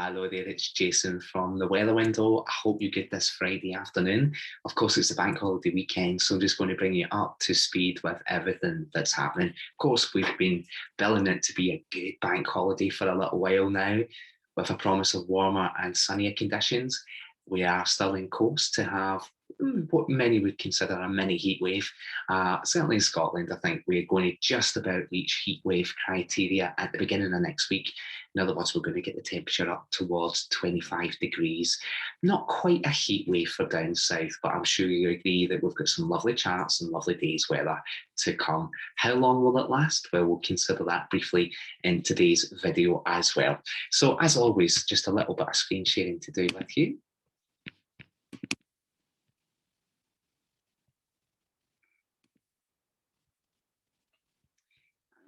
Hello there, it's Jason from the Weather Window. I hope you get this Friday afternoon. Of course, it's the bank holiday weekend, so I'm just going to bring you up to speed with everything that's happening. Of course, we've been billing it to be a good bank holiday for a little while now, with a promise of warmer and sunnier conditions. We are still in course to have what many would consider a mini heat wave. Certainly in Scotland, I think we're going to just about reach heat wave criteria at the beginning of next week. In other words, we're going to get the temperature up towards 25 degrees. Not quite a heat wave for down south, but I'm sure you agree that we've got some lovely charts and lovely days weather to come. How long will it last? Well, we'll consider that briefly in today's video as well. So as always, just a little bit of screen sharing to do with you.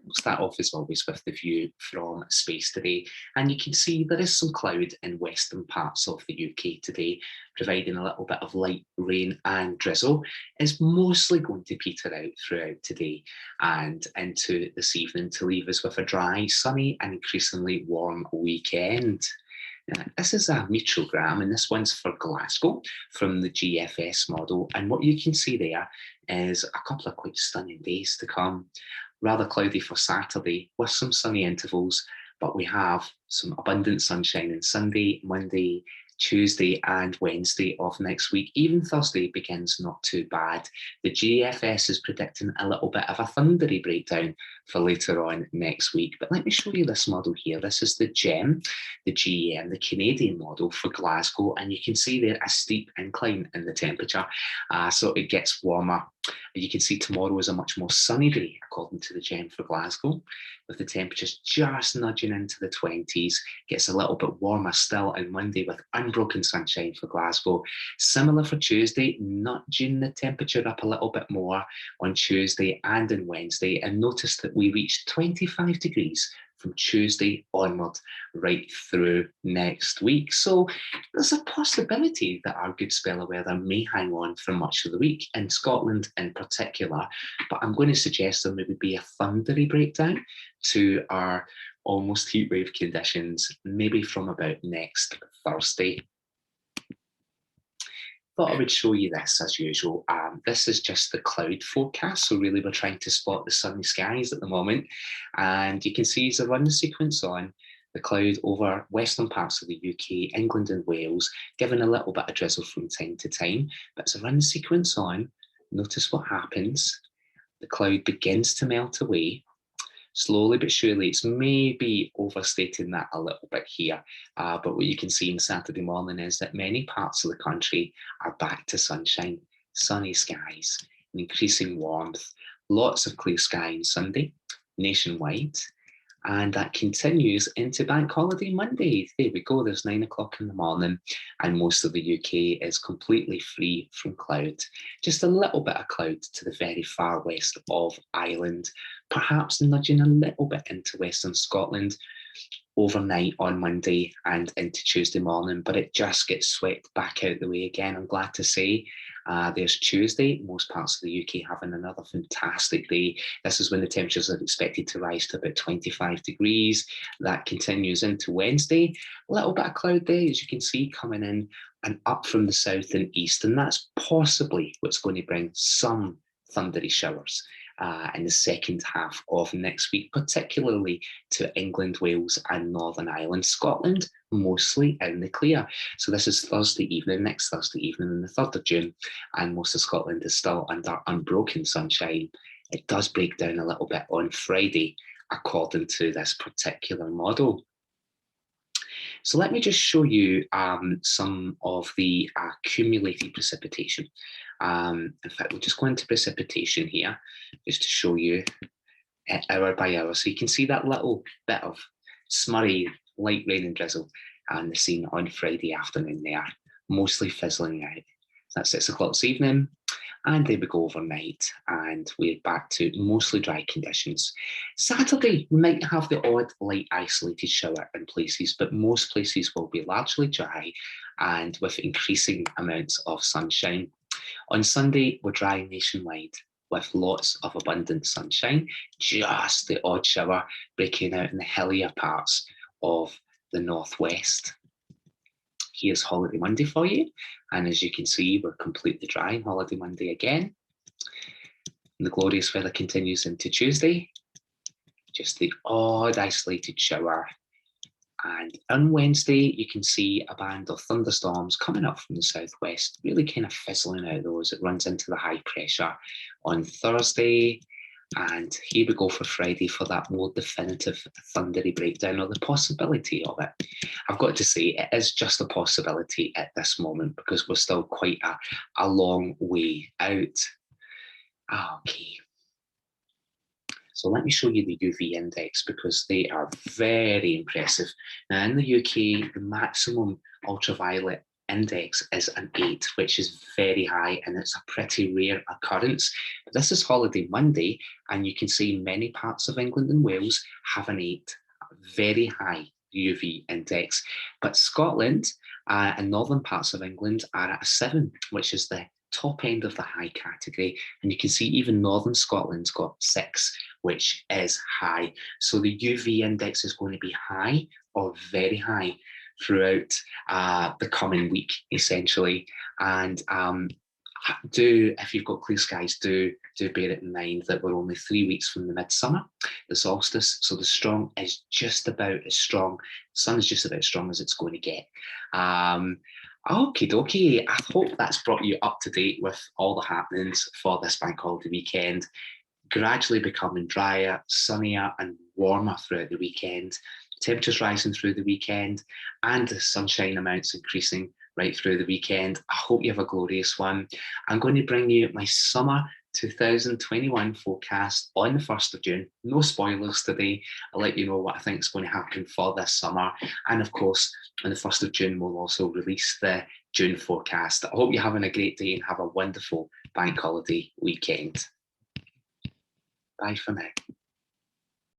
We'll start off as always with the view from space today, and you can see there is some cloud in western parts of the UK today, providing a little bit of light rain and drizzle. It's mostly going to peter out throughout today and into this evening to leave us with a dry, sunny and increasingly warm weekend. This is a meteorogram, and this one's for Glasgow from the GFS model. And what you can see there is a couple of quite stunning days to come. Rather cloudy for Saturday with some sunny intervals, but we have some abundant sunshine on Sunday, Monday, Tuesday and Wednesday of next week. Even Thursday begins not too bad. The GFS is predicting a little bit of a thundery breakdown for later on next week. But let me show you this model here. This is the GEM, the Canadian model for Glasgow, and you can see there a steep incline in the temperature. So it gets warmer. You can see tomorrow is a much more sunny day, according to the GEM for Glasgow, with the temperatures just nudging into the 20s. Gets a little bit warmer still on Monday with unbroken sunshine for Glasgow. Similar for Tuesday, nudging the temperature up a little bit more on Tuesday and on Wednesday. And notice that we reach 25 degrees from Tuesday onward, right through next week. So there's a possibility that our good spell of weather may hang on for much of the week, in Scotland in particular, but I'm going to suggest there maybe be a thundery breakdown to our almost heatwave conditions, maybe from about next Thursday. Thought I would show you this as usual. This is just the cloud forecast, so really we're trying to spot the sunny skies at the moment, and you can see as I run the sequence on, the cloud over western parts of the UK, England and Wales, giving a little bit of drizzle from time to time. But as I run the sequence on, notice what happens. The cloud begins to melt away. Slowly but surely, it's maybe overstating that a little bit here, but what you can see on Saturday morning is that many parts of the country are back to sunshine, sunny skies, and increasing warmth, lots of clear sky on Sunday, nationwide, and that continues into Bank Holiday Monday. There we go, there's 9 o'clock in the morning, and most of the UK is completely free from cloud. Just a little bit of cloud to the very far west of Ireland, perhaps nudging a little bit into Western Scotland overnight on Monday and into Tuesday morning, but it just gets swept back out the way again, I'm glad to say. There's Tuesday, most parts of the UK having another fantastic day. This is when the temperatures are expected to rise to about 25 degrees. That continues into Wednesday. A little bit of cloud there, as you can see, coming in and up from the south and east, and that's possibly what's going to bring some thundery showers in the second half of next week, particularly to England, Wales and Northern Ireland. Scotland, mostly in the clear. So this is Thursday evening, next Thursday evening on the 3rd of June, and most of Scotland is still under unbroken sunshine. It does break down a little bit on Friday, according to this particular model. So let me just show you some of the accumulated precipitation. In fact, we'll just go into precipitation here, just to show you hour by hour. So you can see that little bit of smurry, light rain and drizzle and the scene on Friday afternoon there, mostly fizzling out. So that's 6 o'clock this evening. And there we go overnight, and we're back to mostly dry conditions. Saturday, we might have the odd light isolated shower in places, but most places will be largely dry and with increasing amounts of sunshine. On Sunday, we're dry nationwide with lots of abundant sunshine, just the odd shower breaking out in the hillier parts of the northwest. here's Holiday Monday for you. And as you can see, we're completely dry on Holiday Monday again. And the glorious weather continues into Tuesday. Just the odd isolated shower. And on Wednesday, you can see a band of thunderstorms coming up from the southwest, really kind of fizzling out though as it runs into the high pressure on Thursday. And here we go for Friday for that more definitive thundery breakdown, or the possibility of it. I've got to say, it is just a possibility at this moment because we're still quite a long way out. Okay. So let me show you the UV index because they are very impressive. Now in the UK, the maximum ultraviolet index is an 8, which is very high, and it's a pretty rare occurrence. But this is Holiday Monday, and you can see many parts of England and Wales have an 8, very high UV index. But Scotland and northern parts of England are at a 7, which is the top end of the high category. And you can see even northern Scotland's got 6, which is high. So the UV index is going to be high or very high throughout the coming week, essentially. And if you've got clear skies, do bear it in mind that we're only 3 weeks from the midsummer, the solstice. So the strong is just about as strong. The sun is just about as strong as it's going to get. Okie dokie. I hope that's brought you up to date with all the happenings for this bank holiday weekend. Gradually becoming drier, sunnier and warmer throughout the weekend. Temperatures rising through the weekend and the sunshine amounts increasing right through the weekend. I hope you have a glorious one. I'm going to bring you my summer 2021 forecast on the 1st of June. No spoilers today. I'll let you know what I think is going to happen for this summer. And of course, on the 1st of June, we'll also release the June forecast. I hope you're having a great day and have a wonderful bank holiday weekend. Bye for now.